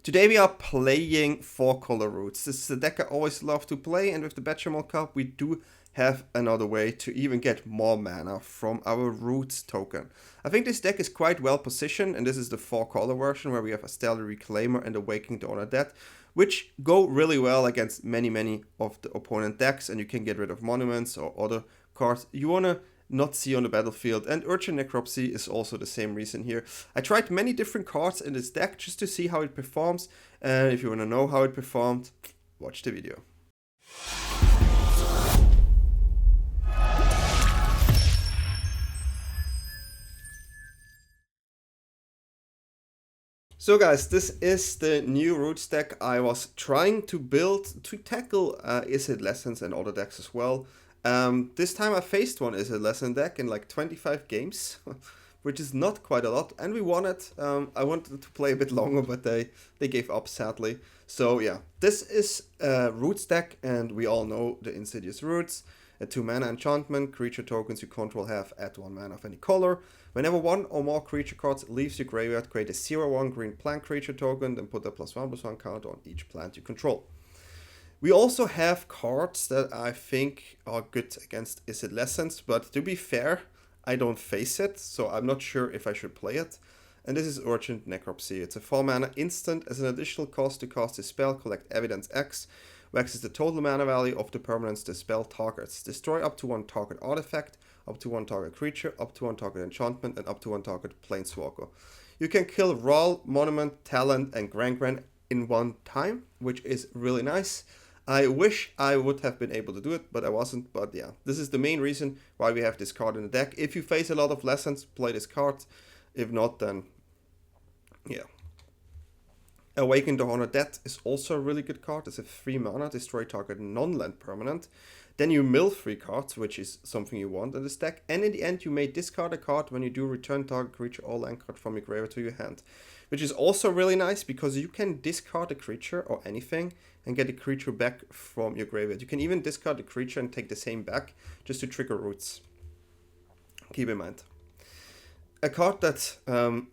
Today we are playing 4-color roots. This is a deck I always love to play, and with the Badgermole Cub we do have another way to even get more mana from our roots token. I think this deck is quite well positioned, and this is the 4-color version where we have Astelli Reclaimer and Awaken to Honor Death, which go really well against many of the opponent decks, and you can get rid of monuments or other cards you wanna not see on the battlefield. And Urgent Necropsy is also the same reason here. I tried many different cards in this deck just to see how it performs, and if you want to know how it performed, watch the video. So guys, this is the new roots deck I was trying to build to tackle Izzet Lessons and other decks as well. This time I faced one Izzet Lesson deck in like 25 games, which is not quite a lot, and we won it. I wanted to play a bit longer, but they gave up sadly. So yeah, this is a roots deck, and we all know the insidious roots. A 2-mana enchantment, creature tokens you control have add 1 mana of any color. Whenever one or more creature cards leaves your graveyard, create a 0/1 green plant creature token, then put a +1/+1 counter on each plant you control. We also have cards that I think are good against Izzet Lessons, but to be fair, I don't face it, so I'm not sure if I should play it. And this is Urgent Necropsy. It's a 4-mana instant. As an additional cost to cast this spell, collect Evidence X, where X is the total mana value of the permanents the spell targets. Destroy up to 1 target artifact, up to 1 target creature, up to 1 target enchantment, and up to 1 target planeswalker. You can kill Rawl, Monument, Talent, and Gran in one time, which is really nice. I wish I would have been able to do it, but I wasn't. But yeah, this is the main reason why we have this card in the deck. If you face a lot of lessons, play this card. If not, then yeah. Awaken to Honor Death is also a really good card. It's a 3-mana, destroy target non-land permanent. Then you mill 3 cards, which is something you want in this deck. And in the end, you may discard a card when you do return target creature or land card from your graveyard to your hand. Which is also really nice because you can discard a creature or anything and get the creature back from your graveyard. You can even discard the creature and take the same back just to trigger roots. Keep in mind. A card that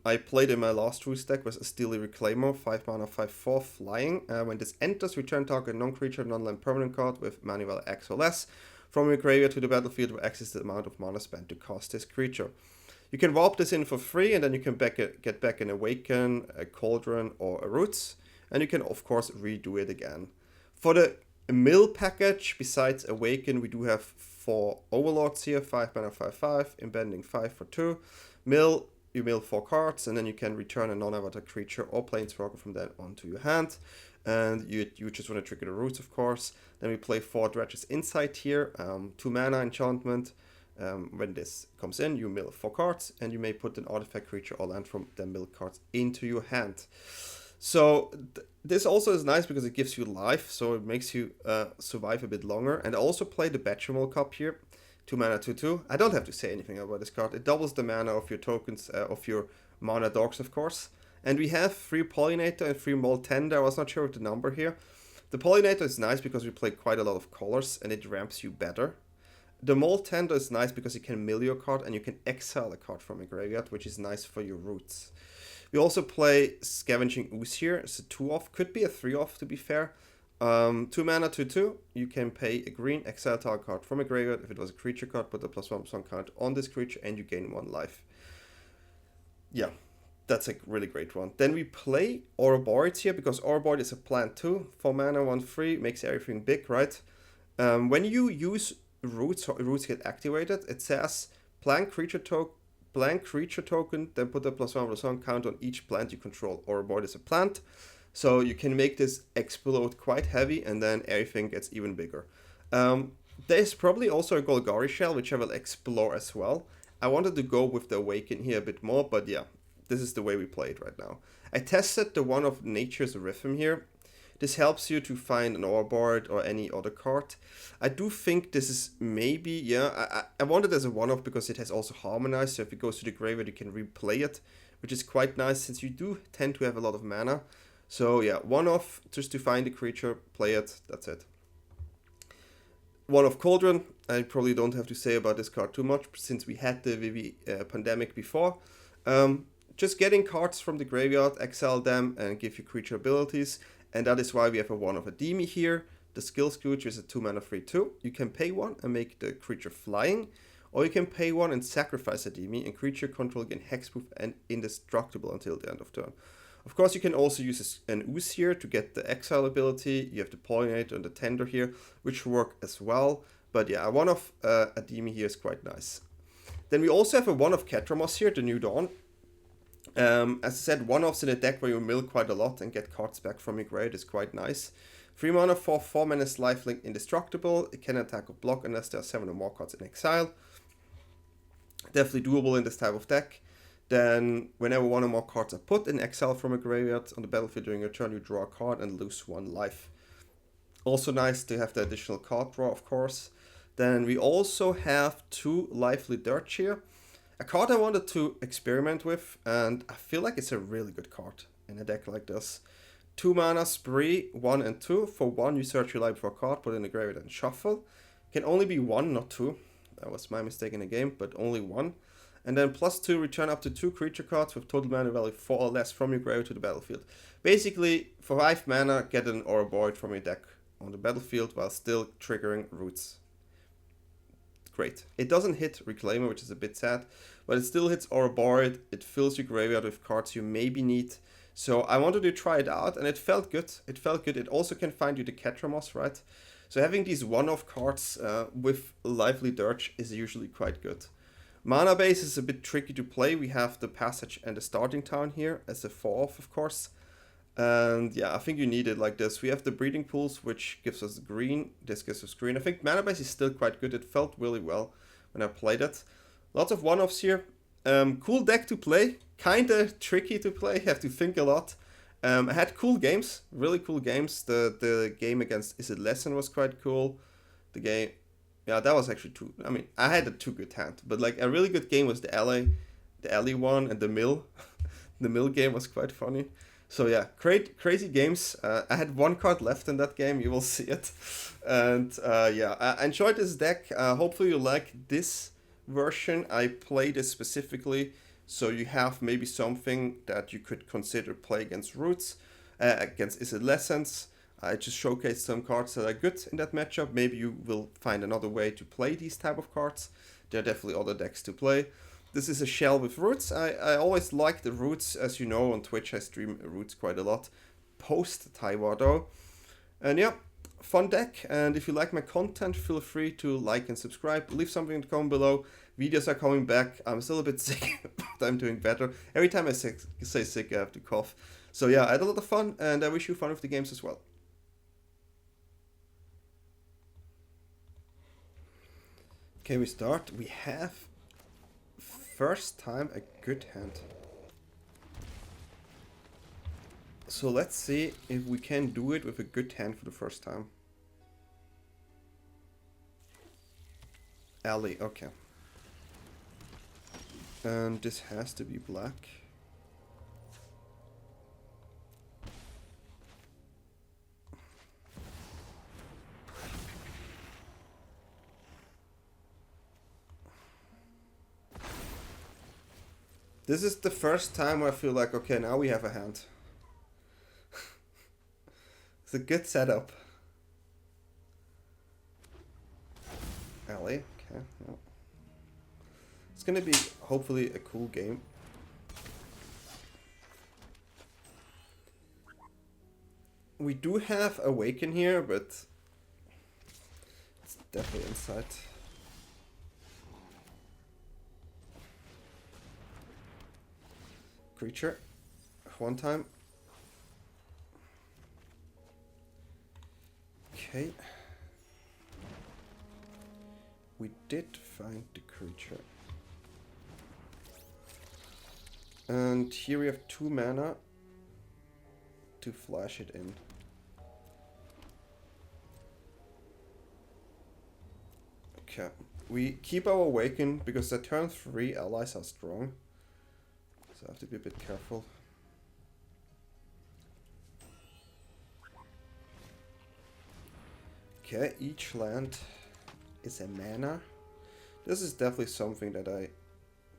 I played in my last roots deck was Astelli Reclaimer, 5-mana, 5/4 flying. When this enters, return target non-creature, non-land permanent card with mana value X or less from your graveyard to the battlefield, where X is the amount of mana spent to cast this creature. You can warp this in for free, and then you can get back an Awaken, a Cauldron, or a Roots, and you can of course redo it again. For the mill package, besides Awaken, we do have 4 Overlords here, 5-mana, 5/5, embedding 5 for 2. Mill, you mill 4 cards, and then you can return a non-avatar creature or planeswalker from that onto your hand. And you just want to trigger the roots, of course. Then we play 4 Dredgers inside here, 2-mana enchantment. When this comes in, you mill 4 cards, and you may put an artifact, creature, or land from the mill cards into your hand. So this also is nice because it gives you life, so it makes you survive a bit longer. And I also play the Badgermole Cub here. 2-mana, 2/2. I don't have to say anything about this card. It doubles the mana of your tokens, of your mana dogs, of course. And we have 3 Pollinator and 3 Moltender. I was not sure of the number here. The Pollinator is nice because we play quite a lot of colors and it ramps you better. The Moltender is nice because you can mill your card and you can exile a card from a graveyard, which is nice for your roots. We also play Scavenging Ooze here. It's a 2-off, could be a 3-off to be fair. 2-mana, 2/2. You can pay a green, exile target card from a graveyard. If it was a creature card, put a +1/+1 counter on this creature and you gain 1 life. Yeah, that's a really great one. Then we play Ouroboros here because Ouroboros is a plant too. 4-mana, 1/3, makes everything big, right? When you use roots or roots get activated, it says blank creature token, then put a +1/+1 counter on each plant you control. Ouroboros is a plant. So you can make this explode quite heavy and then everything gets even bigger. There's probably also a Golgari shell, which I will explore as well. I wanted to go with the Awaken here a bit more, but yeah, this is the way we play it right now. I tested the one of Nature's Rhythm here. This helps you to find an Ouroboros or any other card. I do think this is maybe, yeah, I want it as a one-off because it has also Harmonize, so if it goes to the graveyard you can replay it, which is quite nice since you do tend to have a lot of mana. So yeah, 1-off, just to find the creature, play it, that's it. 1-off Cauldron, I probably don't have to say about this card too much, since we had the pandemic before. just getting cards from the graveyard, exile them, and give you creature abilities. And that is why we have a 1 of Ademi here. The Silkchutes is a 2 mana 3/2. You can pay 1 and make the creature flying, or you can pay 1 and sacrifice Ademi, and creature control gain hexproof and indestructible until the end of turn. Of course, you can also use an Ooze here to get the exile ability. You have the Pollinator and the Tender here, which work as well. But yeah, 1 of Ademi here is quite nice. Then we also have a 1 of Catramos here, the New Dawn. As I said, 1-offs in a deck where you mill quite a lot and get cards back from your grave is quite nice. 3 mana for 4 menace lifelink indestructible. It can attack or block unless there are 7 or more cards in exile. Definitely doable in this type of deck. Then whenever 1 or more cards are put in exile from a graveyard on the battlefield during your turn, you draw a card and lose 1 life. Also nice to have the additional card draw, of course. Then we also have 2 Lively Dirge here. A card I wanted to experiment with, and I feel like it's a really good card in a deck like this. 2 mana, Spree, 1 and 2. For 1, you search your library for a card, put it in the graveyard and shuffle. Can only be 1, not 2. That was my mistake in the game, but only 1. And then +2, return up to 2 creature cards with total mana value 4 or less from your graveyard to the battlefield. Basically, for 5 mana, get an Aura Void from your deck on the battlefield while still triggering roots. Great. It doesn't hit Reclaimer, which is a bit sad, but it still hits Aura Void. It fills your graveyard with cards you maybe need. So I wanted to try it out, and it felt good. It felt good. It also can find you the Catramos, right? So having these 1-off cards with Lively Dirge is usually quite good. Mana base is a bit tricky to play. We have the Passage and the Starting Town here as a 4-off, of course. And yeah, I think you need it like this. We have the Breeding Pools, which gives us green. This gives us green. I think mana base is still quite good. It felt really well when I played it. Lots of 1-offs here. Cool deck to play. Kinda tricky to play. Have to think a lot. I had cool games. Really cool games. The game against Izzet Lessons was quite cool. The game... Yeah, that was actually too... I mean, I had a too good hand. But like a really good game was the LA. The alley one and the mill. The mill game was quite funny. So yeah, crazy games. I had 1 card left in that game, you will see it. And yeah, I enjoyed this deck. Hopefully you like this version. I played this specifically, so you have maybe something that you could consider play against Roots, against Izzet Lessons. I just showcased some cards that are good in that matchup. Maybe you will find another way to play these type of cards. There are definitely other decks to play. This is a shell with Roots. I always like the Roots. As you know, on Twitch I stream Roots quite a lot. Post Taiwan though. And yeah, fun deck. And if you like my content, feel free to like and subscribe. Leave something in the comment below. Videos are coming back. I'm still a bit sick, but I'm doing better. Every time I say sick, I have to cough. So yeah, I had a lot of fun, and I wish you fun with the games as well. Okay, we start. We have... first time a good hand. So let's see if we can do it with a good hand for the first time. Alley, okay. And this has to be black. This is the first time where I feel like, okay, now we have a hand. It's a good setup. Alley, okay. Yeah. It's gonna be hopefully a cool game. We do have Awaken here, but it's definitely inside. Creature, 1 time. Okay. We did find the creature. And here we have 2 mana to flash it in. Okay. We keep our Awaken because the turn 3 allies are strong. So I have to be a bit careful. Okay, each land is a mana. This is definitely something that I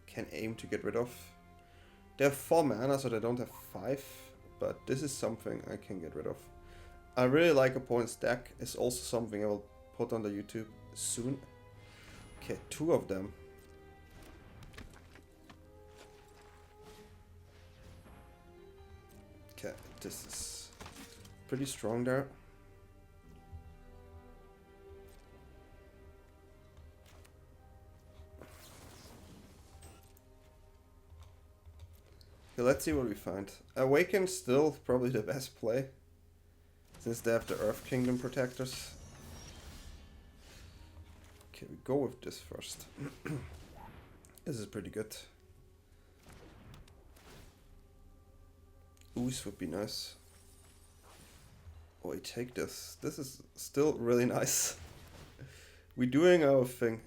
can aim to get rid of. They have 4 mana, so they don't have 5. But this is something I can get rid of. I really like opponent's deck. It's also something I will put on the YouTube soon. Okay, 2 of them. Okay, this is pretty strong there. Okay, let's see what we find. Awaken still probably the best play, since they have the Earth Kingdom protectors. Okay, we go with this first. This is pretty good. Ooze would be nice. Oh, I take this. This is still really nice. We're doing our thing.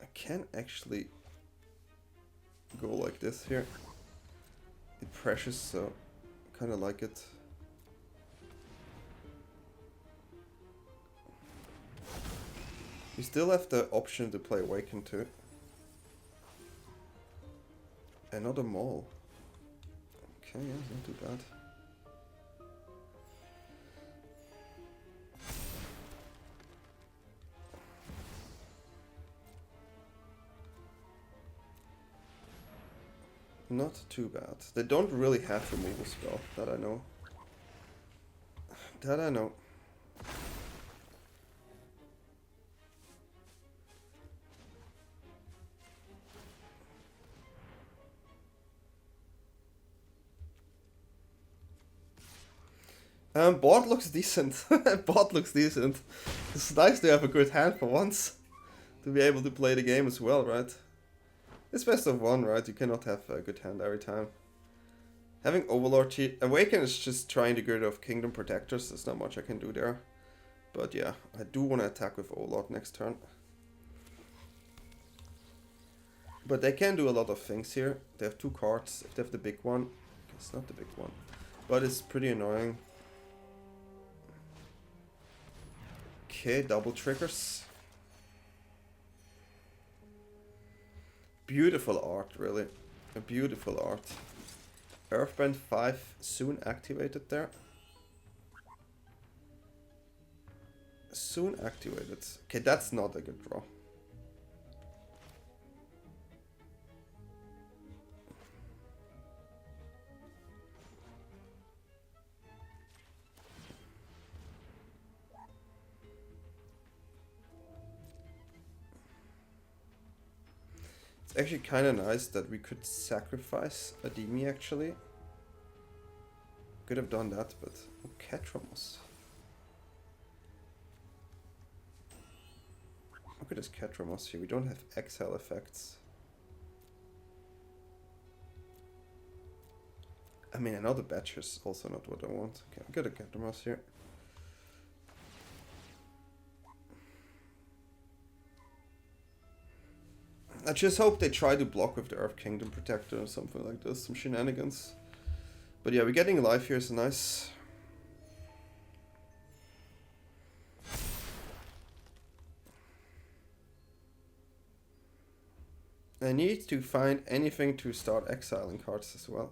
I can actually go like this here. It pressures, so I kind of like it. We still have the option to play Awaken too. Another mole. Okay, yeah, not too bad. Not too bad. They don't really have removal spell, that I know. That I know. Board looks decent. Board looks decent. It's nice to have a good hand for once. To be able to play the game as well, right? It's best of 1, right? You cannot have a good hand every time. Having Overlord cheat. Awaken is just trying to get rid of Kingdom Protectors. There's not much I can do there. But yeah, I do want to attack with Overlord next turn. But they can do a lot of things here. They have 2 cards. If they have the big one. It's not the big one. But it's pretty annoying. Okay, double triggers. Beautiful art, really. A beautiful art. Earthband 5 soon activated there. Soon activated. Okay, that's not a good draw. It's actually kind of nice that we could sacrifice Ademi actually. Could have done that, but Catramos. Look at this Catramos here. We don't have exile effects. I mean, another Badger is also not what I want. Okay, I'll get a Catramos here. I just hope they try to block with the Earth Kingdom Protector or something like this, some shenanigans. But yeah, we're getting life here, so nice. I need to find anything to start exiling cards as well.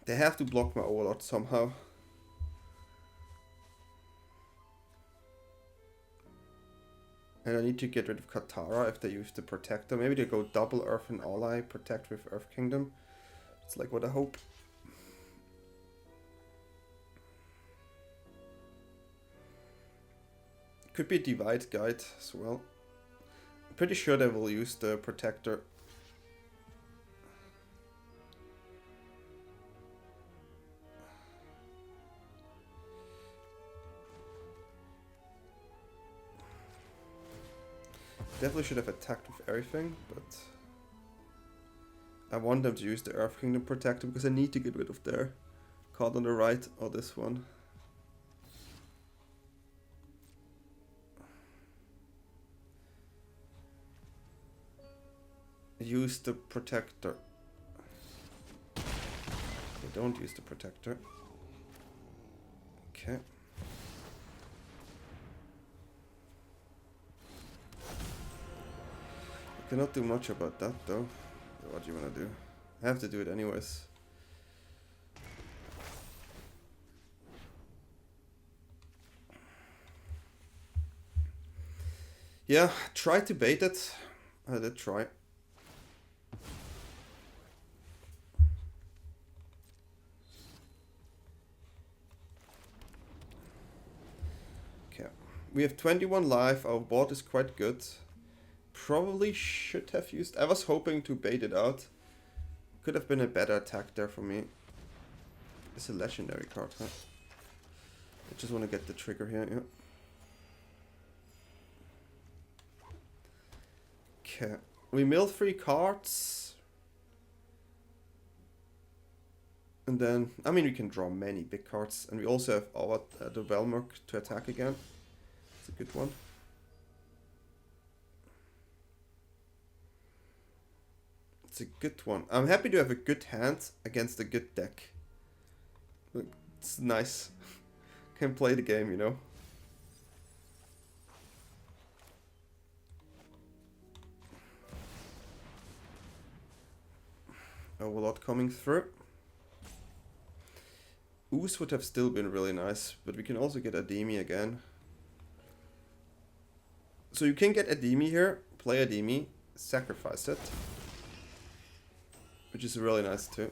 They have to block my Overlord somehow. And I need to get rid of Katara if they use the Protector. Maybe they go double Earth and Ally, protect with Earth Kingdom. It's like what I hope. Could be Divide Guide as well. I'm pretty sure they will use the Protector. Definitely should have attacked with everything, but I want them to use the Earth Kingdom Protector because I need to get rid of their card on the right or this one. Use the Protector. They don't use the Protector. Okay. Cannot do much about that though. What do you want to do? I have to do it anyways. Yeah, try to bait it. I did try. Okay, we have 21 life. Our board is quite good. Probably should have used... I was hoping to bait it out. Could have been a better attack there for me. It's a legendary card, huh? I just want to get the trigger here, yeah. Okay, we mill 3 cards. And then, I mean, we can draw many big cards. And we also have our the Velmurk to attack again. It's a good one. It's a good one. I'm happy to have a good hand against a good deck. Look, it's nice. Can play the game, you know. A lot coming through. Ooze would have still been really nice, but we can also get Ademi again. So you can get Ademi here, play Ademi, sacrifice it. Which is really nice too.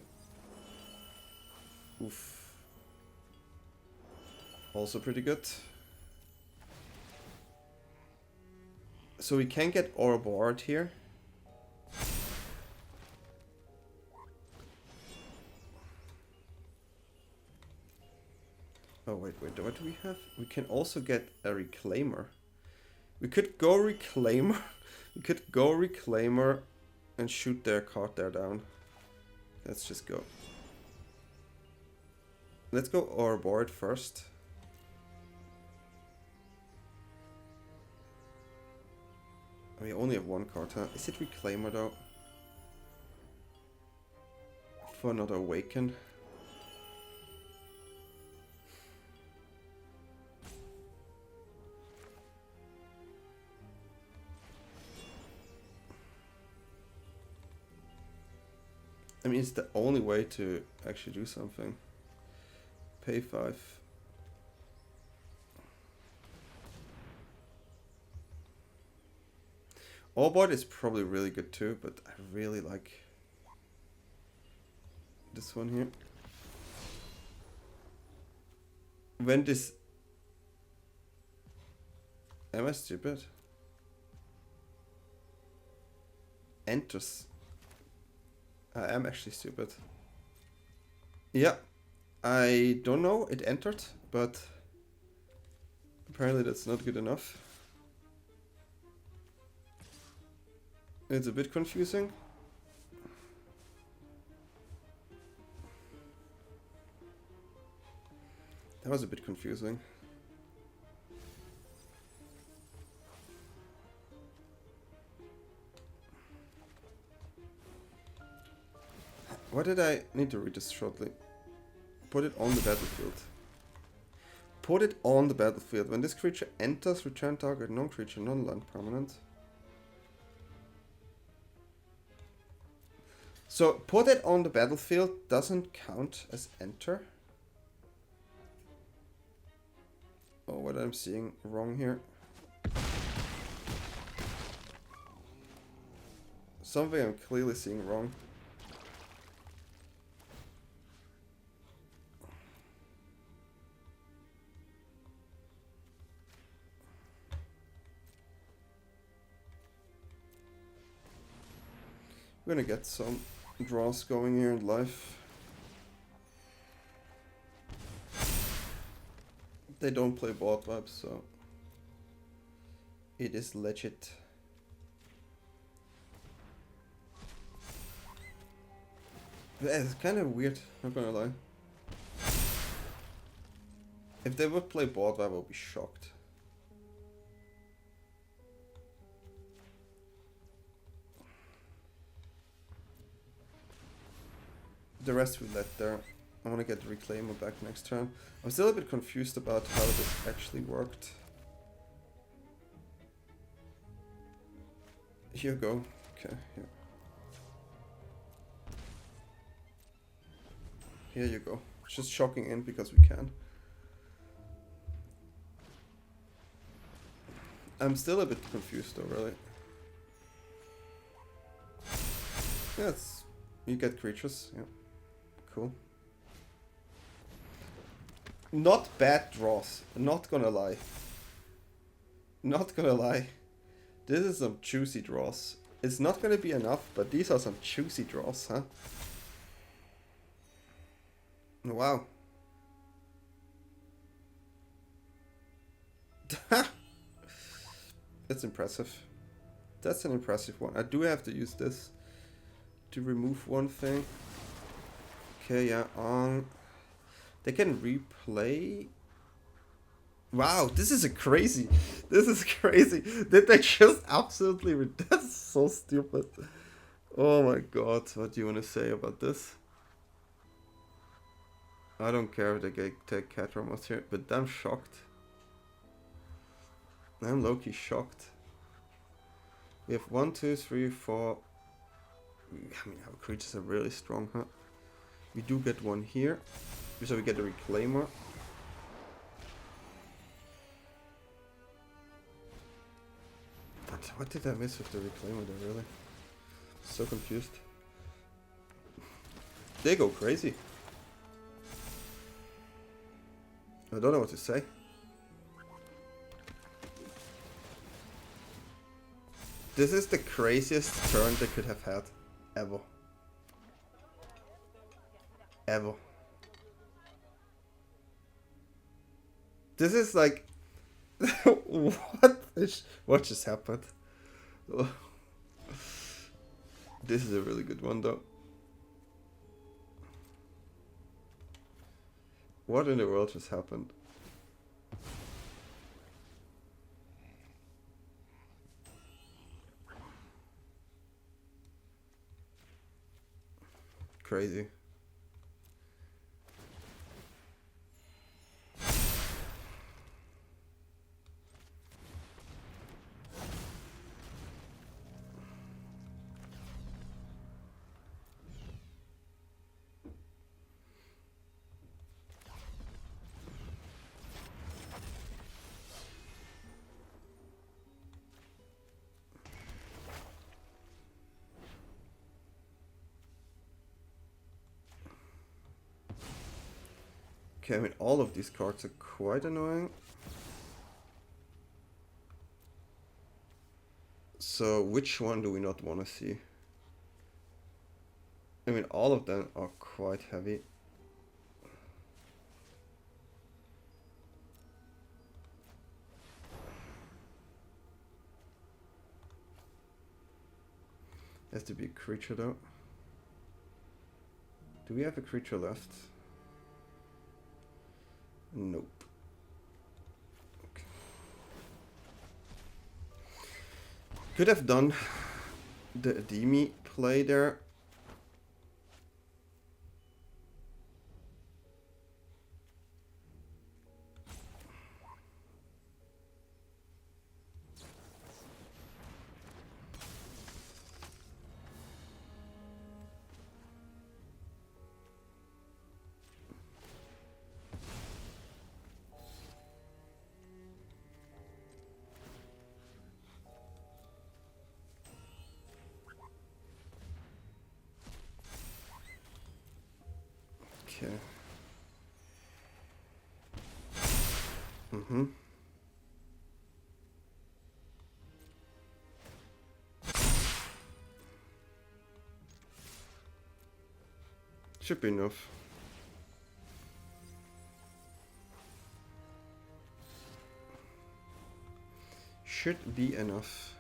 Oof. Also pretty good. So we can get Ouroboros here. Oh wait, what do we have? We can also get a Reclaimer. We could go Reclaimer. We could go Reclaimer and shoot their card there down. Let's just go. Let's go Ouroboros first. We only have 1 card, huh? Is it Reclaimer though? For another Awaken. I mean, it's the only way to actually do something. Pay 5. Ouroboros is probably really good too, but I really like this one here. When this... Am I stupid? Enters... I am actually stupid. Yeah, I don't know, it entered, but apparently that's not good enough. It's a bit confusing. That was a bit confusing. Why did I need to read this shortly? Put it on the battlefield. Put it on the battlefield. When this creature enters, return target non-creature, non-land permanent. So, put it on the battlefield doesn't count as enter. Oh, what I'm seeing wrong here. Something I'm clearly seeing wrong. We're gonna get some draws going here in life. They don't play board vibes, so it is legit. It's kind of weird, not gonna lie. If they would play board vibe, I would be shocked. The rest we let there. I want to get the Reclaimer back next turn. I'm still a bit confused about how this actually worked. Here you go. Okay, yeah. Here you go. Just shocking in because we can. I'm still a bit confused though, really. Yes, you get creatures, yeah. Cool. Not bad draws, not gonna lie. Not gonna lie. This is some juicy draws. It's not gonna be enough, but these are some juicy draws, huh? Wow. That's impressive. That's an impressive one. I do have to use this to remove one thing. Okay, yeah, they can replay. Wow, this is crazy. This is crazy. Did they just absolutely... That's so stupid. Oh my god, what do you want to say about this? I don't care if they take cat romance here, but I'm shocked. I'm low-key shocked. We have 1, 2, 3, 4. I mean, our creatures are really strong, huh? We do get one here. So we get a Reclaimer. But what did I miss with the Reclaimer there, really? So confused. They go crazy. I don't know what to say. This is the craziest turn they could have had. Ever. Ever. This is like... what just happened? Oh. This is a really good one though. What in the world just happened? Crazy. Okay, I mean, all of these cards are quite annoying. So, which one do we not want to see? I mean, all of them are quite heavy. Has to be a creature though. Do we have a creature left? Nope. Okay. Could have done the Ademi play there. Okay. Mm-hmm. Should be enough. Should be enough.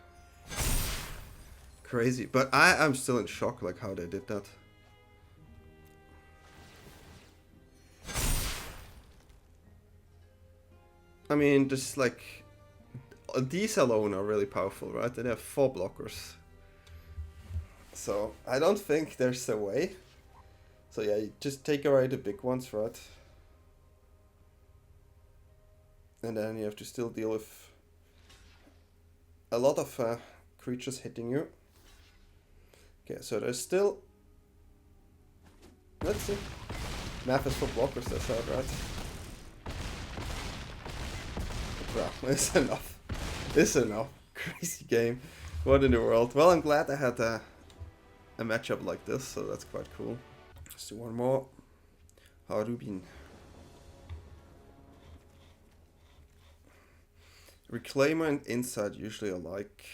Crazy, but I'm still in shock like how they did that. I mean, just like these alone are really powerful, right? They have 4 blockers. So I don't think there's a way. So yeah, you just take away the big ones, right? And then you have to still deal with a lot of creatures hitting you. Okay, so there's still... Let's see. Math is for blockers, that's how, right? Well, it's enough. It's enough. Crazy game. What in the world? Well, I'm glad I had a matchup like this, so that's quite cool. Let's do one more. How do you been? Reclaimer and Inside usually I like.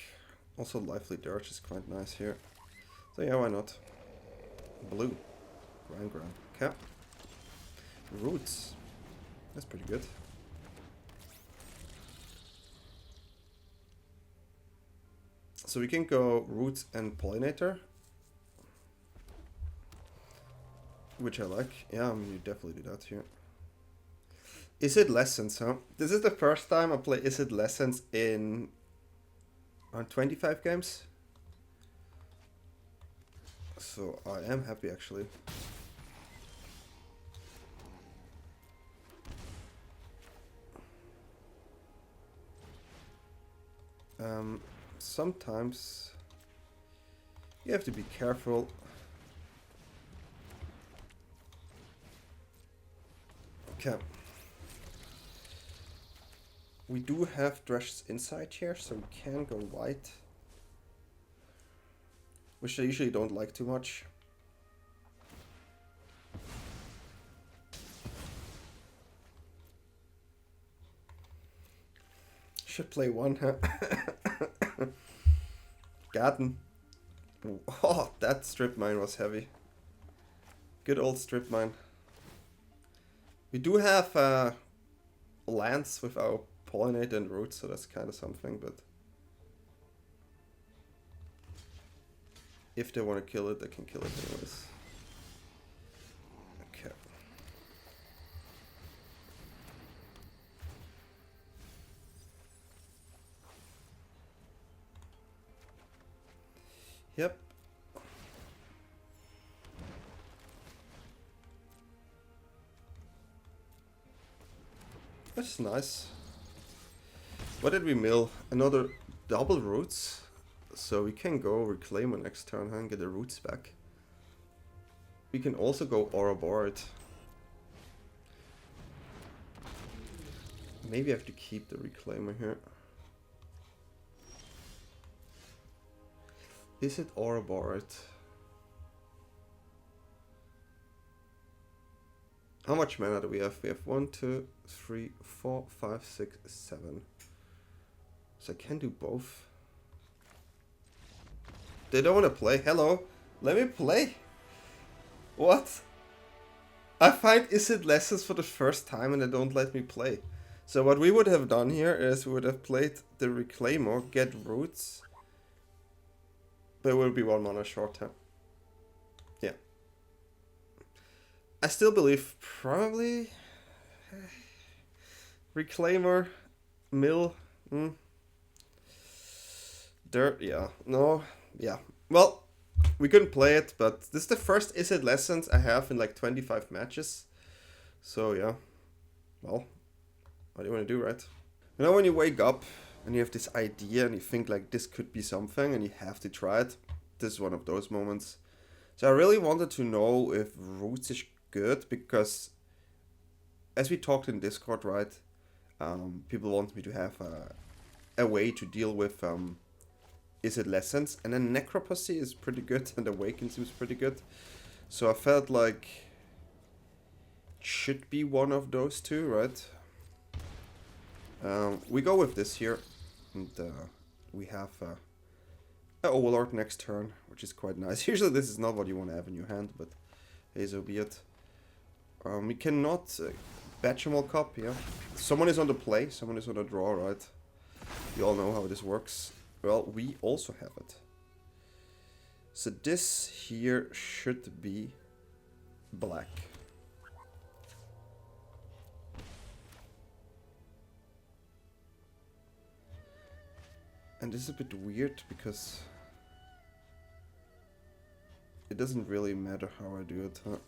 Also Lively Dirge is quite nice here. So yeah, why not? Blue. Ground. Okay. Roots. That's pretty good. So we can go Roots and Pollinator. Which I like. Yeah, you definitely do that here. Izzet Lessons, huh? This is the first time I play Izzet Lessons in around 25 games. So I am happy actually. Sometimes you have to be careful. Okay. We do have Dredger's Inside here, so we can go white. Which I usually don't like too much. Should play one, huh? Garden. Oh, that strip mine was heavy. Good old strip mine. We do have lands with our Pollinator and Roots, so that's kind of something, but if they want to kill it, they can kill it anyways. Okay. Yep. That's nice. What did we mill? Another double Roots. So we can go Reclaimer next turn and get the Roots back. We can also go Ouroboros. Maybe I have to keep the Reclaimer here. Is it Ouroboros? How much mana do we have? We have 1, 2, 3, 4, 5, 6, 7. So I can do both. They don't want to play. Hello, let me play. What? I find Izzet Lessons for the first time and they don't let me play. So what we would have done here is we would have played the Reclaimer, get Roots. But we'll be 1 mana short, huh? Yeah. I still believe probably Reclaimer, Mill, Dirt, yeah, no, yeah. Well, we couldn't play it, but this is the first Izzet Lessons I have in like 25 matches. So yeah, well, what do you want to do, right? You know when you wake up and you have this idea and you think like this could be something and you have to try it? This is one of those moments. So I really wanted to know if Roots is good because as we talked in Discord, right, people want me to have a way to deal with Izzet Lessons, and then Necropsy is pretty good and Awaken seems pretty good. So I felt like it should be one of those two, right? We go with this here, and we have an Overlord next turn, which is quite nice. Usually this is not what you want to have in your hand, but hey, so be it. We cannot Badgermole Cub, yeah. Someone is on the play, someone is on the draw, right? You all know how this works. Well, we also have it. So this here should be black. And this is a bit weird because it doesn't really matter how I do it, huh?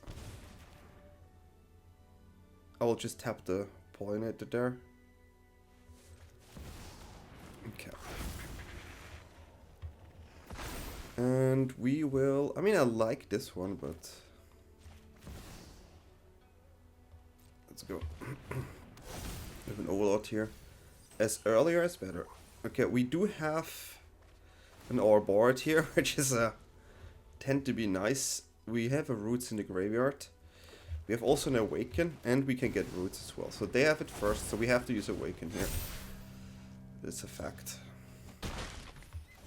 I will just tap the Pollinator there. Okay. And we will... I mean, I like this one, but... Let's go. With an overlord here. As earlier as better. Okay, we do have an ore board here, which is tend to be nice. We have a roots in the graveyard. We have also an Awaken, and we can get roots as well. So they have it first, so we have to use Awaken here. It's a fact.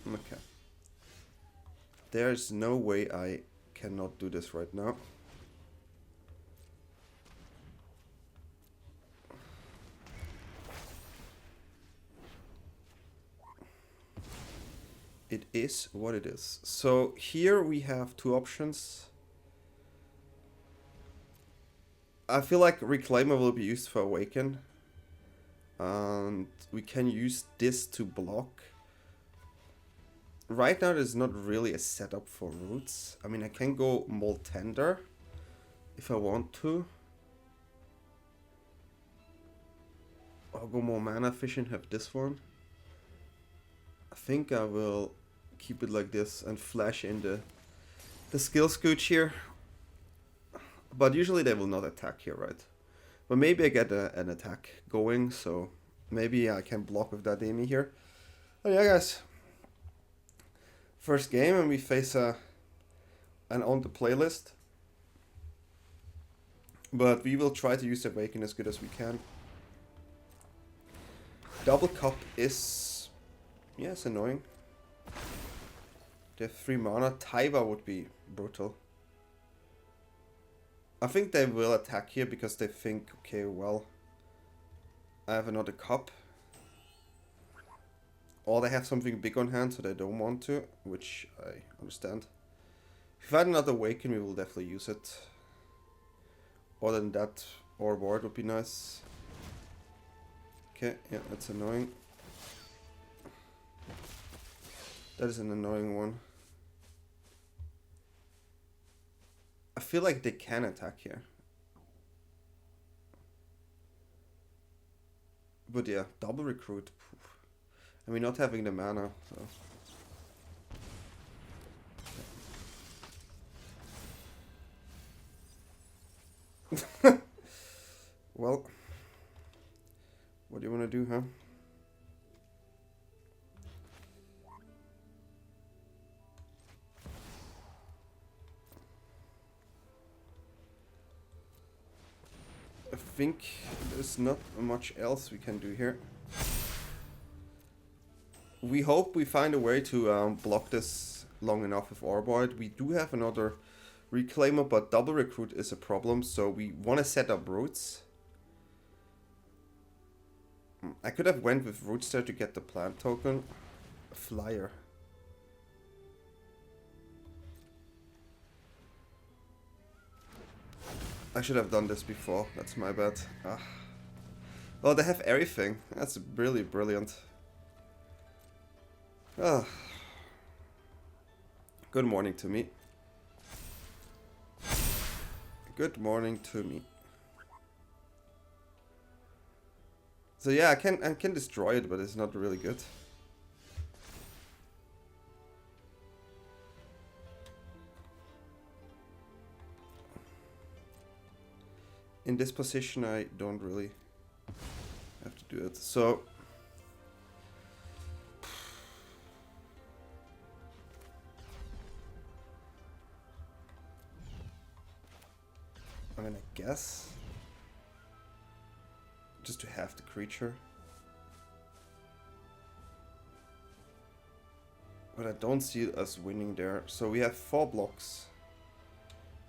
Okay. There's no way I cannot do this right now. It is what it is. So here we have two options. I feel like Reclaimer will be used for Awaken. And we can use this to block. Right now there's not really a setup for roots. I mean, I can go Mold Tender if I want to. I'll go more mana efficient, have this one. I think I will keep it like this and flash in the skill scooch here. But usually they will not attack here, right? But maybe I get an attack going, so maybe I can block with that Ademi here. Oh yeah, guys. First game, and we face an on the playlist. But we will try to use the Awaken as good as we can. Double Cup is... yeah, it's annoying. They have 3 mana. Taiva would be brutal. I think they will attack here because they think, okay, well, I have another cup. Or they have something big on hand, so they don't want to, which I understand. If I had another Awaken, we will definitely use it. Other than that, or board would be nice. Okay, yeah, that's annoying. That is an annoying one. I feel like they can attack here. But yeah, double recruit. I mean, not having the mana, so. Well, what do you want to do, huh? I think there's not much else we can do here. We hope we find a way to block this long enough with Orboid. We do have another Reclaimer, but double recruit is a problem, so we want to set up roots. I could have went with roots there to get the plant token. A flyer. I should have done this before, that's my bad. Well, they have everything. That's really brilliant. Good morning to me. Good morning to me. So yeah, I can destroy it, but it's not really good. In this position, I don't really have to do it. So I mean, I guess just to have the creature. But I don't see us winning there. So we have 4 blocks.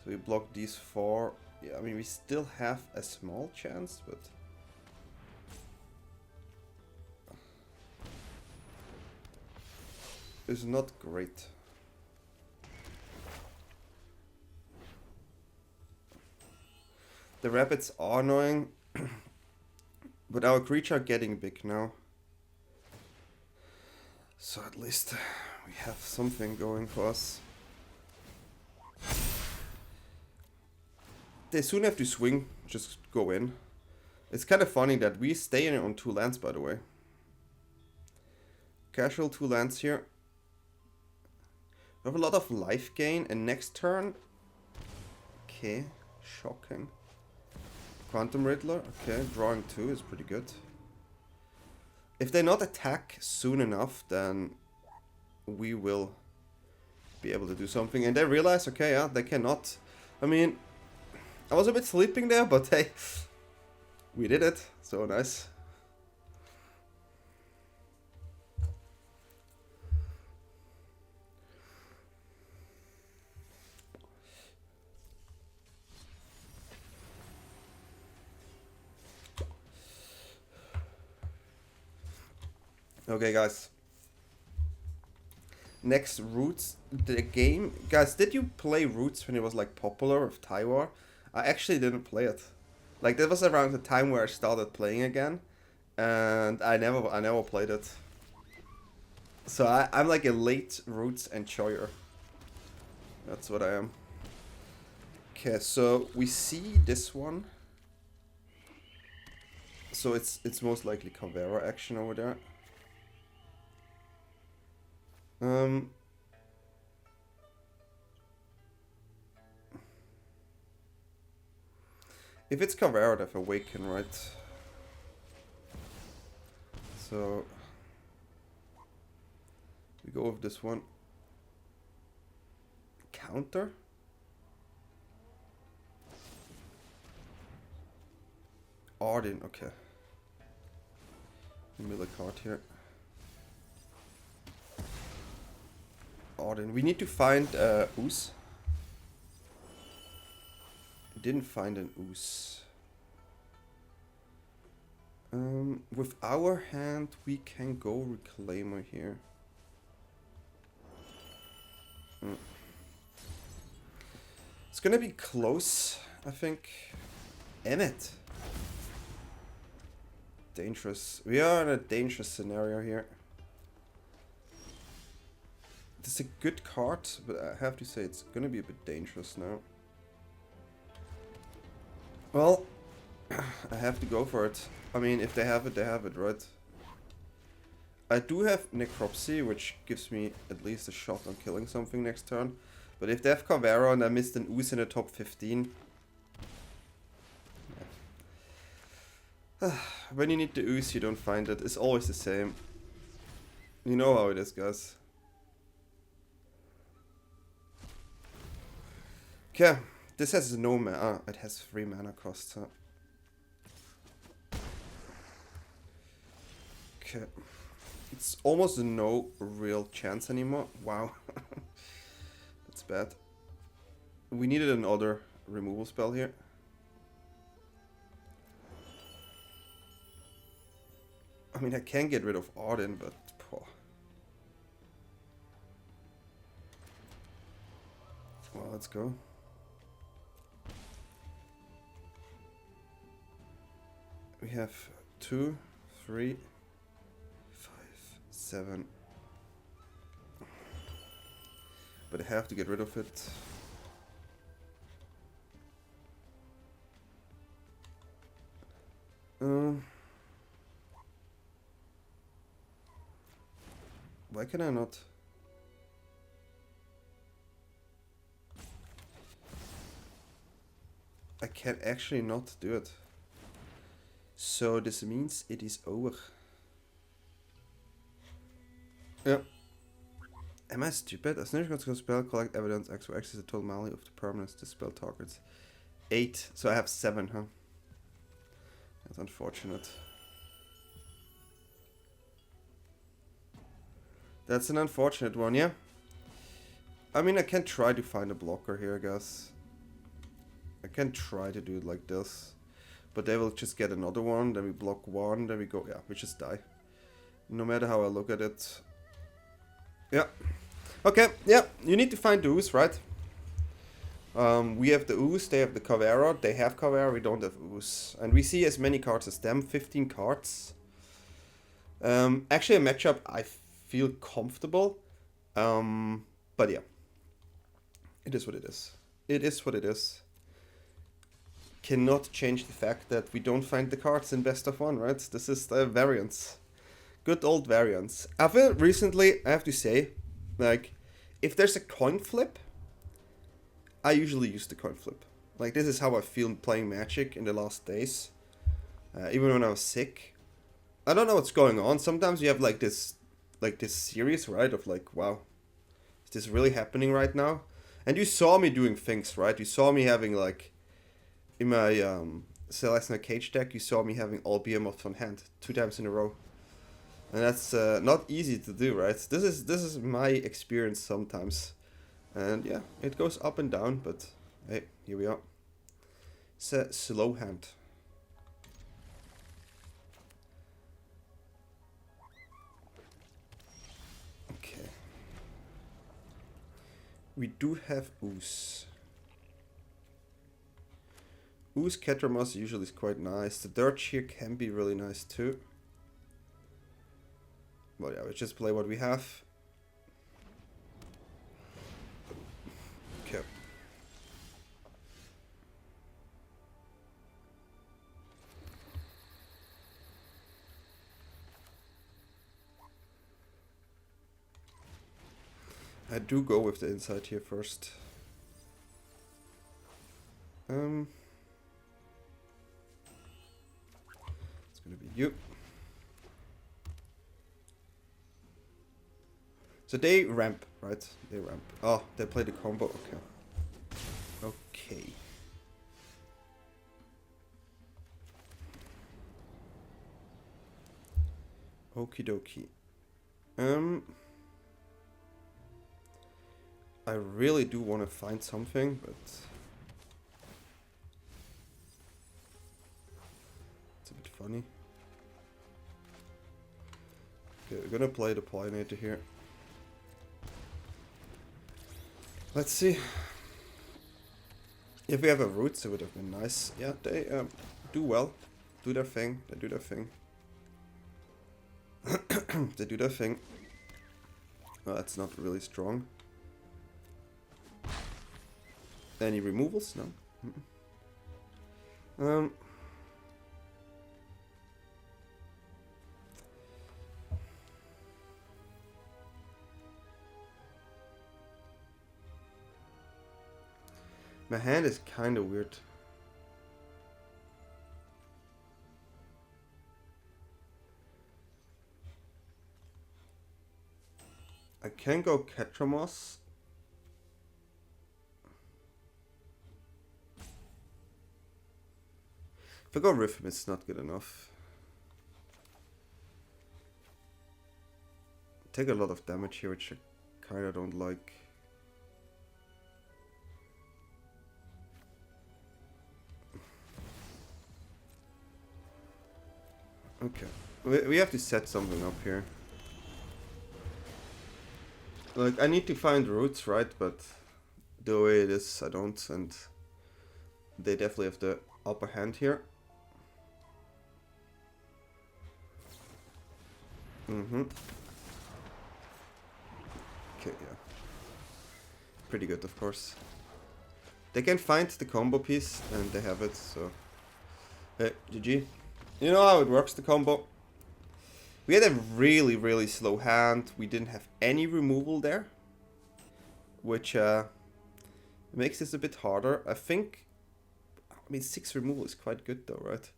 So we block these 4. Yeah, I mean, we still have a small chance, but it's not great. The rabbits are annoying, but our creatures are getting big now. So at least we have something going for us. They soon have to swing, just go in. It's kind of funny that we stay in on 2 lands, by the way. Casual 2 lands here. We have a lot of life gain, and next turn... Okay, shocking. Quantum Riddler, okay, drawing 2 is pretty good. If they not attack soon enough, then we will be able to do something. And they realize, okay, yeah, they cannot. I mean, I was a bit sleeping there, but hey, we did it. So nice. Okay, guys. Next, Roots, the game. Guys, did you play Roots when it was like popular with Taiwan? I actually didn't play it. Like, that was around the time where I started playing again, and I never played it. So I'm like a late Roots enjoyer. That's what I am. Okay, so we see this one. So it's most likely Kavero action over there. If it's Kavero, they have Awaken, right? So we go with this one. Counter? Arden, okay. Middle card here. Arden. We need to find Ooze. Didn't find an Ooze. With our hand, we can go Reclaimer here. It's gonna be close, I think. Emmet. Dangerous. We are in a dangerous scenario here. It's a good card, but I have to say it's gonna be a bit dangerous now. Well, I have to go for it. I mean, if they have it, right? I do have Necropsy, which gives me at least a shot on killing something next turn. But if they have Kavero and I missed an Ooze in the top 15... Yeah. When you need the Ooze, you don't find it. It's always the same. You know how it is, guys. Okay, this has no mana. It has 3 mana cost, huh? Okay. It's almost no real chance anymore. Wow. That's bad. We needed another removal spell here. I mean, I can get rid of Arden, but... Poor. Well, let's go. We have 2, 3, 5, 7. But I have to get rid of it. Why can I not? I can actually not do it. So this means it is over. Yeah. Am I stupid? A snitch can spell collect evidence X for X is the total value of the permanence this spell targets. 8. So I have 7, huh? That's unfortunate. That's an unfortunate one, yeah. I mean, I can try to find a blocker here, I guess. I can try to do it like this. But they will just get another one, then we block 1, then we go, yeah, we just die. No matter how I look at it. Yeah. Okay, yeah, you need to find the Ooze, right? We have the Ooze, they have the Kavero, they have Kavero, we don't have Ooze. And we see as many cards as them, 15 cards. Actually a matchup I feel comfortable. But yeah. It is what it is. It is what it is. Cannot change the fact that we don't find the cards in best of 1, right? This is the variance. Good old variance. I feel recently, I have to say, like, if there's a coin flip, I usually use the coin flip. Like, this is how I feel playing Magic in the last days. Even when I was sick. I don't know what's going on. Sometimes you have like this series, right? Of like, wow, is this really happening right now? And you saw me doing things, right? You saw me having like, in my Celestina Cage deck, you saw me having all behemoths on hand 2 times in a row. And that's not easy to do, right? This is my experience sometimes. And yeah, it goes up and down, but hey, here we are. It's a slow hand. Okay. We do have Ooze. Ooze Catramos usually is quite nice. The Dirge here can be really nice too. Well, yeah, we just play what we have. Okay. I do go with the inside here first. It's gonna be you. So they ramp, right? They ramp. Oh, they play the combo. Okay. Okay. Okie dokie. I really do want to find something, but it's a bit funny. Okay, we're gonna play the Pollinator here. Let's see. If we have a Roots, it would have been nice. Yeah, they do well. Do their thing. They do their thing. They do their thing. Well, that's not really strong. Any removals? No. My hand is kind of weird. I can go Catramos. If I go Rhythm, it's not good enough. Take a lot of damage here, which I kind of don't like. Okay, we have to set something up here. Like, I need to find roots, right? But the way it is, I don't, and they definitely have the upper hand here. Okay, yeah. Pretty good, of course. They can find the combo piece, and they have it, so... Hey, GG. You know how it works, the combo? We had a really, really slow hand. We didn't have any removal there. Which makes this a bit harder. I think... I mean, 6 removal is quite good though, right?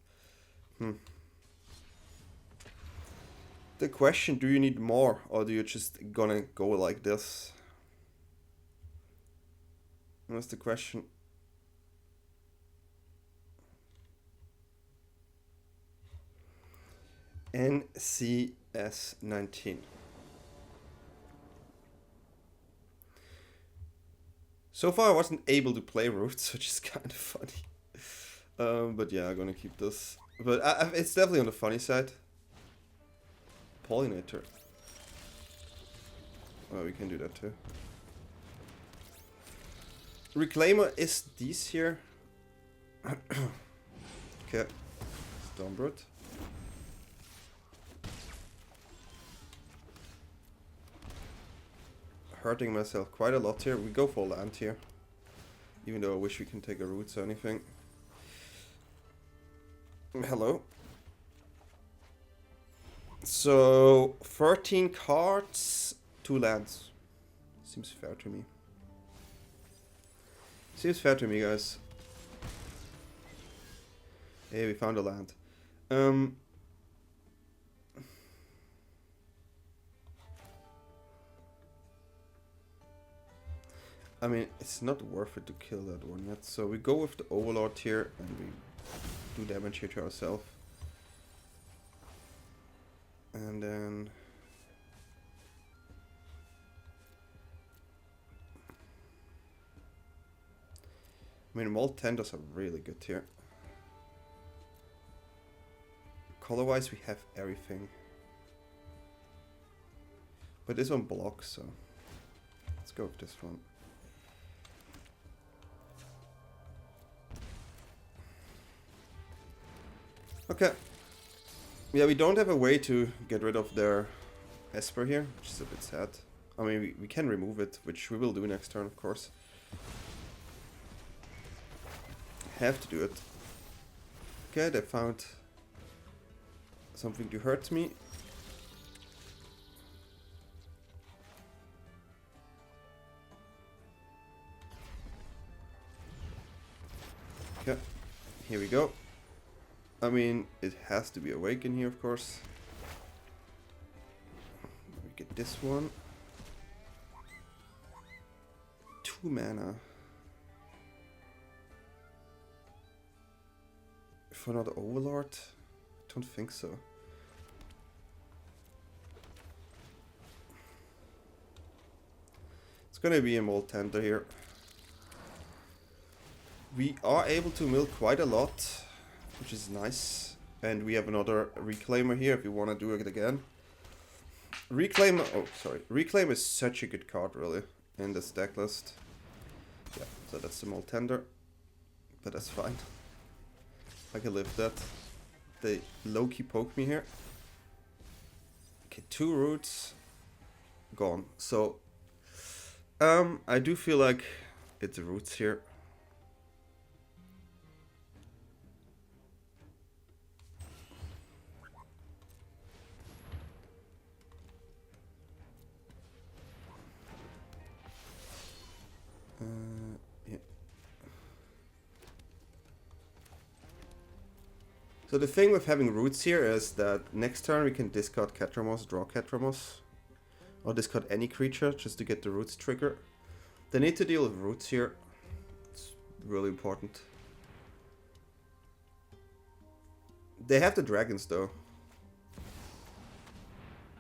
The question, do you need more? Or do you just gonna go like this? That's the question. NCS 19. So far I wasn't able to play roots, which is kind of funny. But yeah, I'm gonna keep this. But it's definitely on the funny side. Pollinator. Oh, we can do that too. Reclaimer is these here. Okay. Stormbird. Hurting myself quite a lot here. We go for land here. Even though I wish we can take a roots or anything. Hello. So 13 cards, 2 lands. Seems fair to me. Seems fair to me, guys. Hey, we found a land. I mean, it's not worth it to kill that one yet. So we go with the Overlord here and we do damage here to ourselves. And then... I mean, Malt Tenders are really good here. Color-wise, we have everything. But this one blocks, so... Let's go with this one. Okay. Yeah, we don't have a way to get rid of their Esper here, which is a bit sad. I mean, we can remove it, which we will do next turn, of course. Have to do it. Okay, they found something to hurt me. Okay, here we go. I mean, it has to be Awaken here, of course. We get this one. 2 mana. For another Overlord? I don't think so. It's gonna be a Malt Tender here. We are able to mill quite a lot, which is nice. And we have another Reclaimer here if we want to do it again. Reclaimer, oh sorry, Reclaimer is such a good card really in this deck list. Yeah, so that's the Malt Tender, but that's fine. I can live that. They low-key poke me here. Okay, 2 roots gone. So I do feel like it's roots here. Yeah. So the thing with having roots here is that next turn we can discard Catramos, draw Catramos, or discard any creature just to get the roots trigger. They need to deal with roots here. It's really important. They have the dragons though.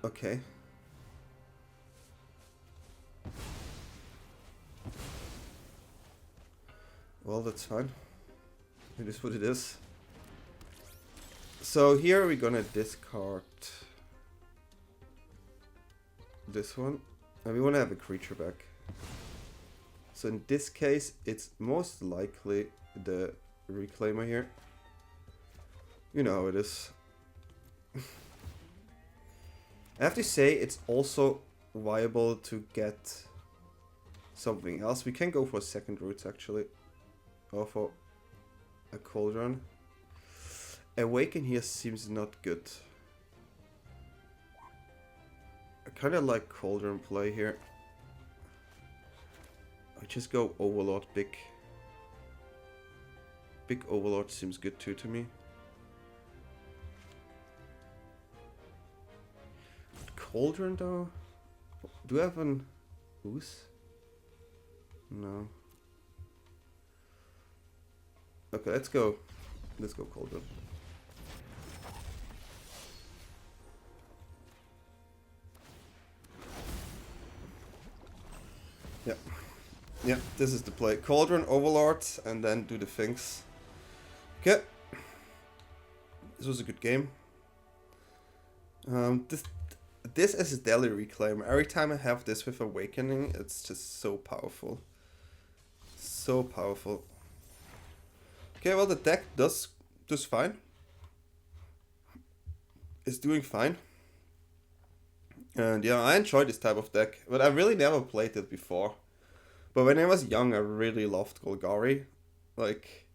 Okay. Well, that's fine. It is what it is. So here we're gonna discard this one. And we wanna have a creature back. So in this case, it's most likely the Reclaimer here. You know how it is. I have to say, it's also viable to get something else. We can go for second roots actually. Or for a Cauldron. Awaken here seems not good. I kind of like Cauldron play here. I just go Overlord big. Big Overlord seems good too to me. Cauldron though? Do I have an Ooze? No. Okay, let's go. Let's go Cauldron. Yeah. Yeah, this is the play. Cauldron, Overlord, and then do the things. Okay. This was a good game. This is Astelli Reclaimer. Every time I have this with Awakening, it's just so powerful. So powerful. Okay, well the deck does fine. It's doing fine. And yeah, I enjoy this type of deck, but I really never played it before. But when I was young, I really loved Golgari. Like,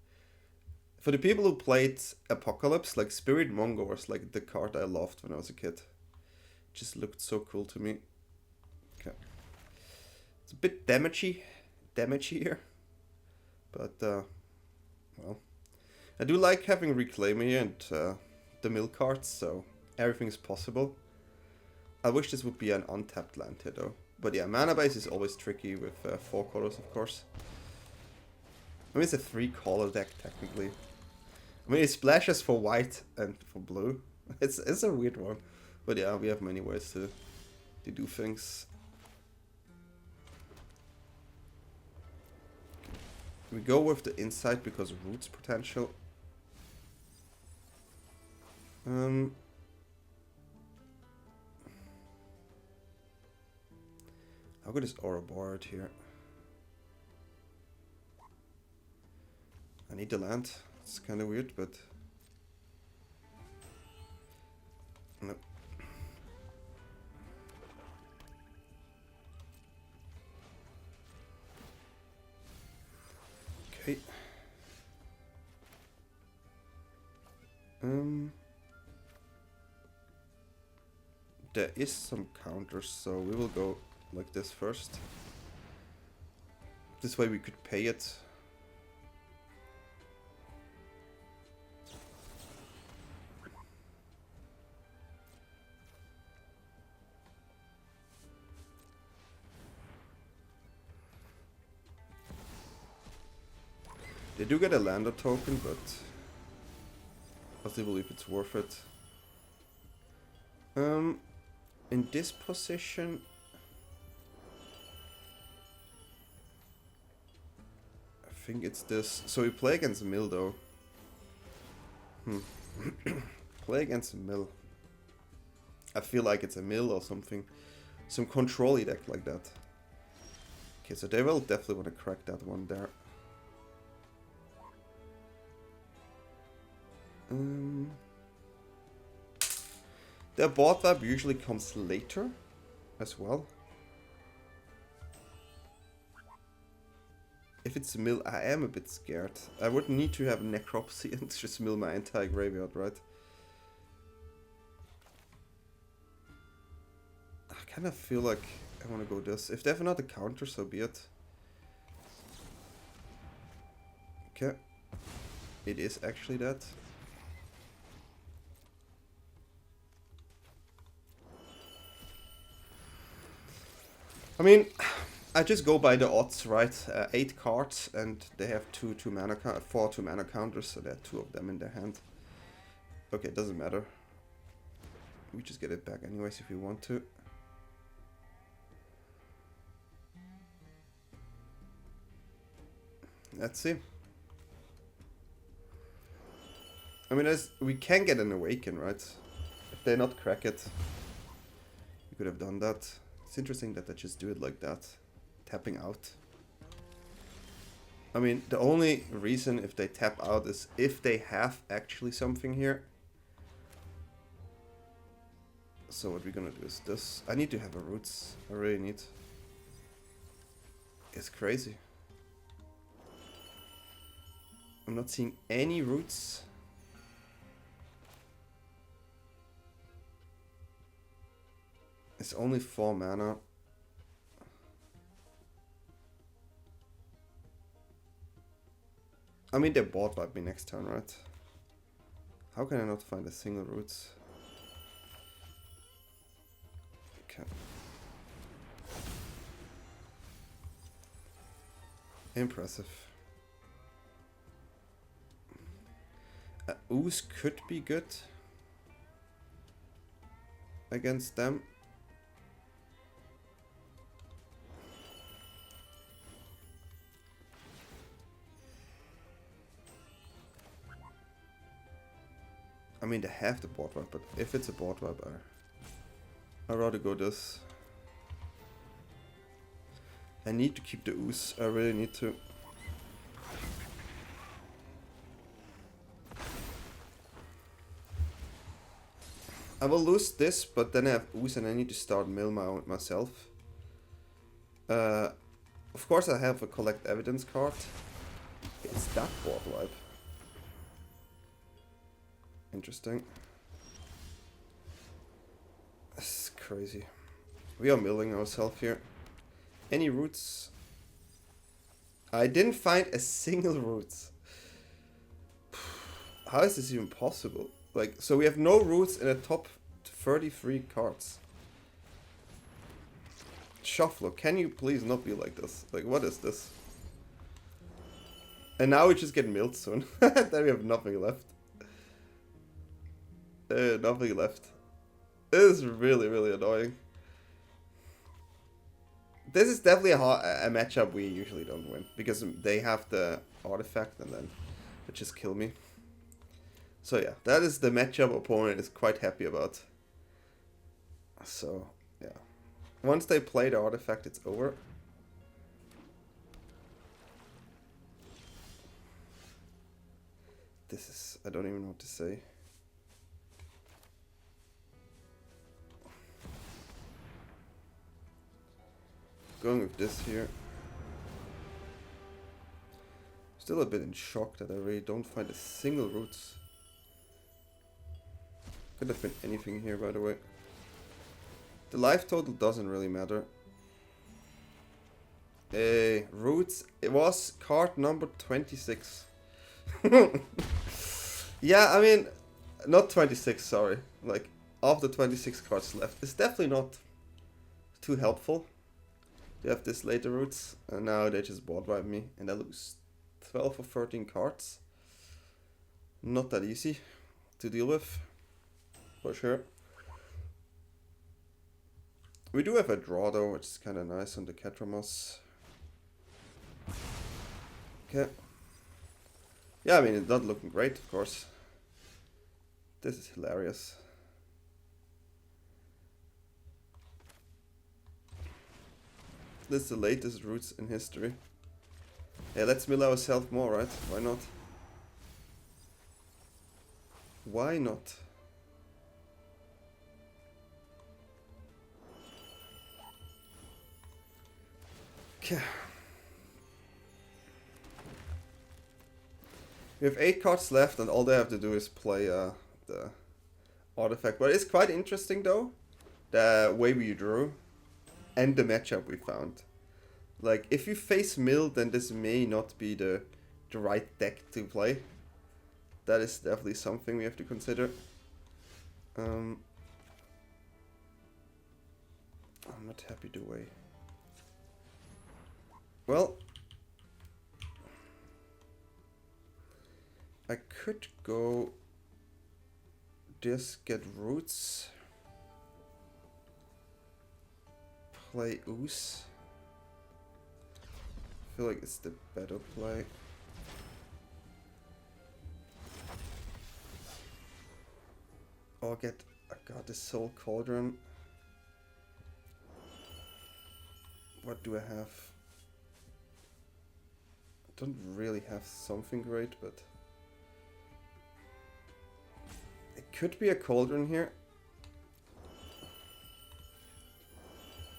for the people who played Apocalypse, like Spirit Mongo was like the card I loved when I was a kid. It just looked so cool to me. Okay. It's a bit damagey here. But, well. I do like having Reclaimer here and the mill cards, so everything is possible. I wish this would be an untapped land here though. But yeah, mana base is always tricky with 4 colors, of course. I mean, it's a 3 color deck technically. I mean, it splashes for white and for blue. It's a weird one. But yeah, we have many ways to do things. We go with the insight because of roots potential. How good is Aura Board here? I need the land. It's kind of weird, but no. Okay. There is some counters, so we will go like this first. This way we could pay it. They do get a lander token, but I still believe it's worth it. In this position, I think it's this. So we play against Mill though. Play against Mill. I feel like it's a Mill or something. Some control-y deck like that. Okay, so they will definitely want to crack that one there. Their board vibe usually comes later as well. If it's a mill, I am a bit scared. I would need to have Necropsy and just mill my entire graveyard, right? I kind of feel like I want to go this. If they have another counter, so be it. Okay. It is actually that. I mean, I just go by the odds, right? 8 cards, and they have 4 2 mana counters, so there are 2 of them in their hand. Okay, it doesn't matter. We just get it back anyways if we want to. Let's see. I mean, we can get an Awaken, right? If they not crack it, we could have done that. It's interesting that they just do it like that, tapping out. I mean, the only reason if they tap out is if they have actually something here. So what we're gonna do is this. I need to have a roots. I really need. It's crazy. I'm not seeing any roots. It's only 4 mana. I mean, their board might be next turn, right? How can I not find a single roots? Okay. Impressive. Ooze could be good against them. I mean, they have the board wipe, but if it's a board wipe, I'd rather go this. I need to keep the Ooze. I really need to. I will lose this, but then I have Ooze and I need to start mill myself. Of course I have a collect evidence card. It's that board wipe. Interesting. This is crazy. We are milling ourselves here. Any roots? I didn't find a single roots. How is this even possible? Like, so we have no roots in the top 33 cards. Shuffler, can you please not be like this? Like, what is this? And now we just get milled soon. Then we have nothing left. Nothing left. This is really, really annoying. This is definitely a matchup we usually don't win. Because they have the artifact and then they just kill me. So yeah, that is the matchup opponent is quite happy about. So, yeah. Once they play the artifact, it's over. This is... I don't even know what to say. Going with this here. Still a bit in shock that I really don't find a single roots. Could have been anything here, by the way. The life total doesn't really matter. Roots. It was card number 26. Yeah, I mean, not 26, sorry. Like, of the 26 cards left. It's definitely not too helpful. They have this later roots, and now they just board wipe me, and I lose 12 or 13 cards. Not that easy to deal with, for sure. We do have a draw though, which is kind of nice on the Catramos. Okay. Yeah, I mean, it's not looking great, of course. This is hilarious. This is the latest roots in history. Yeah, let's mill ourselves more, right? Why not? Why not? Okay. We have 8 cards left and all they have to do is play the artifact. But it's quite interesting though, the way we drew and the matchup we found. Like, if you face mill, then this may not be the right deck to play. That is definitely something we have to consider. I'm not happy the way. Well, I could go just get roots, play Ooze. I feel like it's the better play. Or get Agatha Soul Cauldron. What do I have? I don't really have something great, but it could be a Cauldron here.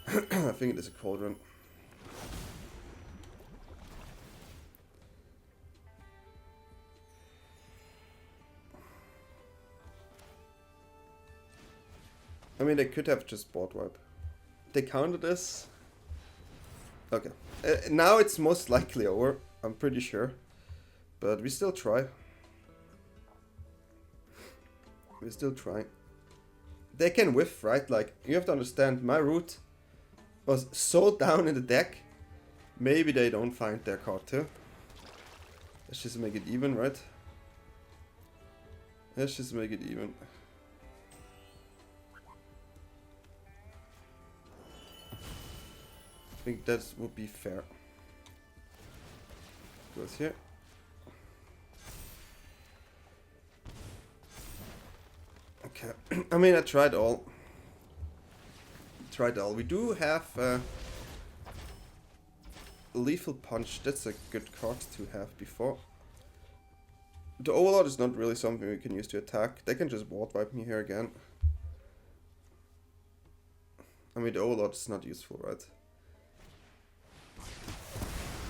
I think it is a Cauldron. I mean, they could have just board wipe. They counted this. Okay. Now it's most likely over. I'm pretty sure. But we still try. We still try. They can whiff, right? Like, you have to understand, my root was so down in the deck. Maybe they don't find their card too. Let's just make it even, right? Let's just make it even. I think that would be fair. Goes here. Okay. I mean, I tried all. We do have Lethal Punch. That's a good card to have before. The Overlord is not really something we can use to attack. They can just board wipe me here again. I mean, the Overlord is not useful, right?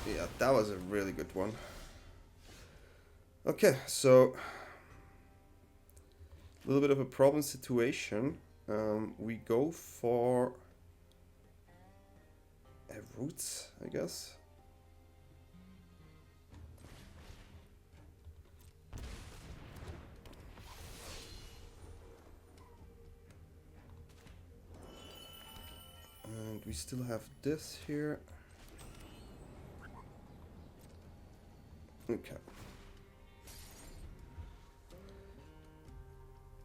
Yeah, that was a really good one. Okay, so a little bit of a problem situation. We go for Roots, I guess. And we still have this here. Okay.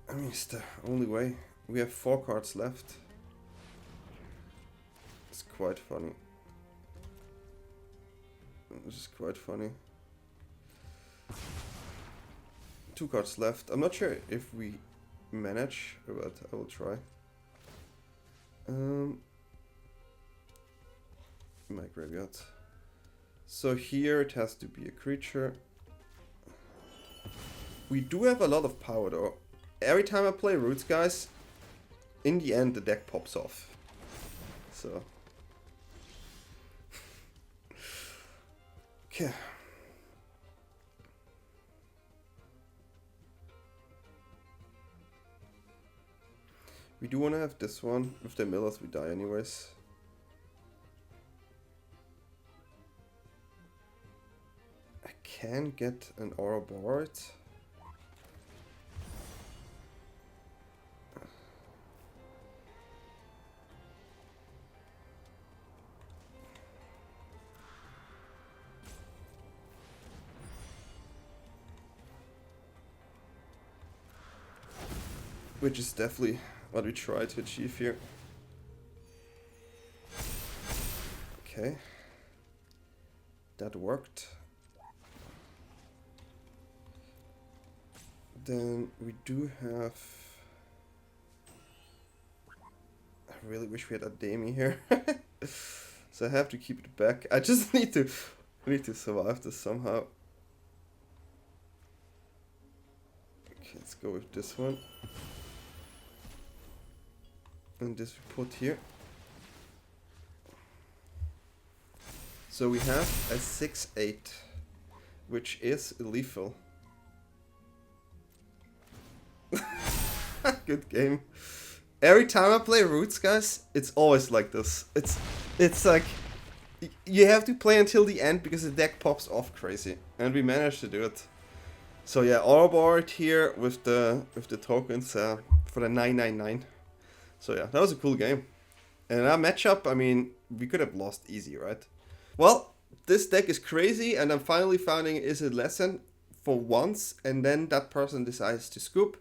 I mean, it's the only way. We have 4 cards left. It's quite funny. This is quite funny. 2 cards left. I'm not sure if we manage, but I will try. My graveyard. So here it has to be a creature. We do have a lot of power though. Every time I play Roots, guys, in the end the deck pops off. So. Okay. We do want to have this one. With the millers we die anyways. I can get an aura board. Which is definitely what we try to achieve here. Okay. That worked. Then we do have... I really wish we had Ademi here. So I have to keep it back. I just need to survive this somehow. Okay, let's go with this one. And this we put here. So we have a 6/8, which is lethal. Good game. Every time I play Roots, guys, it's always like this. It's like you have to play until the end because the deck pops off crazy, and we managed to do it. So yeah, aura board here with the tokens for the 999. So yeah, that was a cool game. And our matchup, I mean, we could have lost easy, right? Well, this deck is crazy, and I'm finally finding Izzet Lesson for once, and then that person decides to scoop.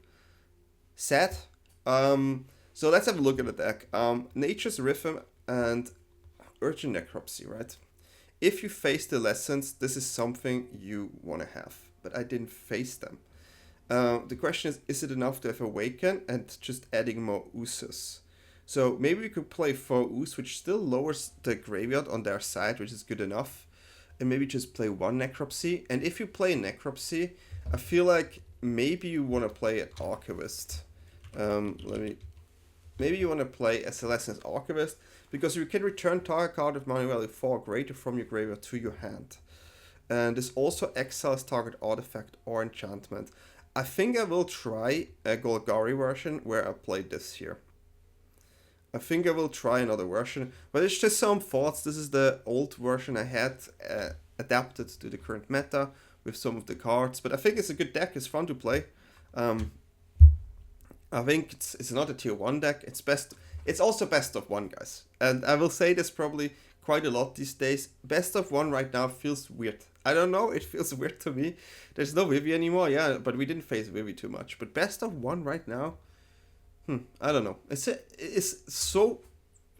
Sad. So let's have a look at the deck. Nature's Rhythm and Urgent Necropsy, right? If you face the Lessons, this is something you want to have, but I didn't face them. The question is it enough to have Awaken and just adding more Oozes? So maybe we could play 4 Ooze, which still lowers the graveyard on their side, which is good enough. And maybe just play 1 Necropsy. And if you play Necropsy, I feel like maybe you want to play an Archivist. Maybe you want to play Astelli Reclaimer Archivist, because you can return target card of money value 4 or greater from your graveyard to your hand. And this also exiles target artifact or enchantment. I think I will try a Golgari version where I play this here. I think I will try another version, but it's just some thoughts. This is the old version I had adapted to the current meta with some of the cards, but I think it's a good deck. It's fun to play. I think it's not a tier 1 deck. It's also best of 1, guys. And I will say this probably quite a lot these days. Best of 1 right now feels weird. I don't know, it feels weird to me. There's no Vivi anymore, yeah, but we didn't face Vivi too much. But best of 1 right now, I don't know. The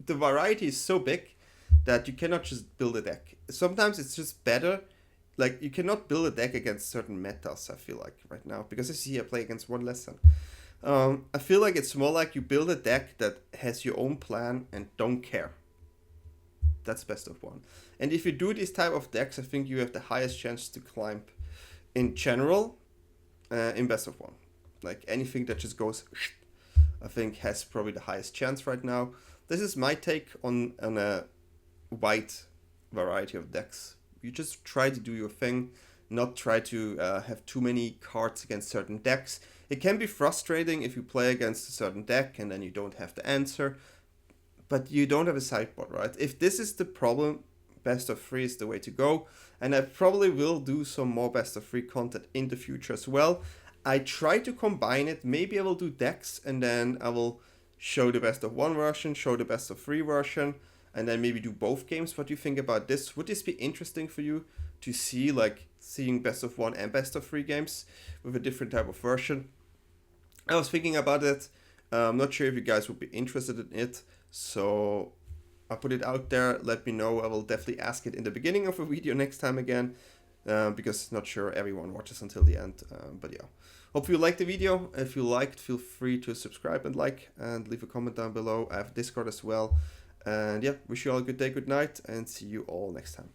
variety is so big that you cannot just build a deck. Sometimes it's just better. Like, you cannot build a deck against certain metas, I feel like, right now. Because I see I play against 1 Lesson. I feel like it's more like you build a deck that has your own plan and don't care. That's best of 1. And if you do these type of decks, I think you have the highest chance to climb in general in best of 1. Like, anything that just goes, I think has probably the highest chance right now. This is my take on a wide variety of decks. You just try to do your thing, not try to have too many cards against certain decks. It can be frustrating if you play against a certain deck and then you don't have the answer. but you don't have a sideboard, right? If this is the problem, best of 3 is the way to go. And I probably will do some more best of 3 content in the future as well. I try to combine it. Maybe I will do decks and then I will show the best of 1 version, show the best of 3 version, and then maybe do both games. What do you think about this? Would this be interesting for you to see, like seeing best of 1 and best of 3 games with a different type of version? I was thinking about it. I'm not sure if you guys would be interested in it, so I'll put it out there. Let me know. I will definitely ask it in the beginning of a video next time again, because not sure everyone watches until the end. But yeah, hope you liked the video. If you liked, feel free to subscribe and like, and leave a comment down below. I have Discord as well. And yeah, wish you all a good day, good night, and see you all next time.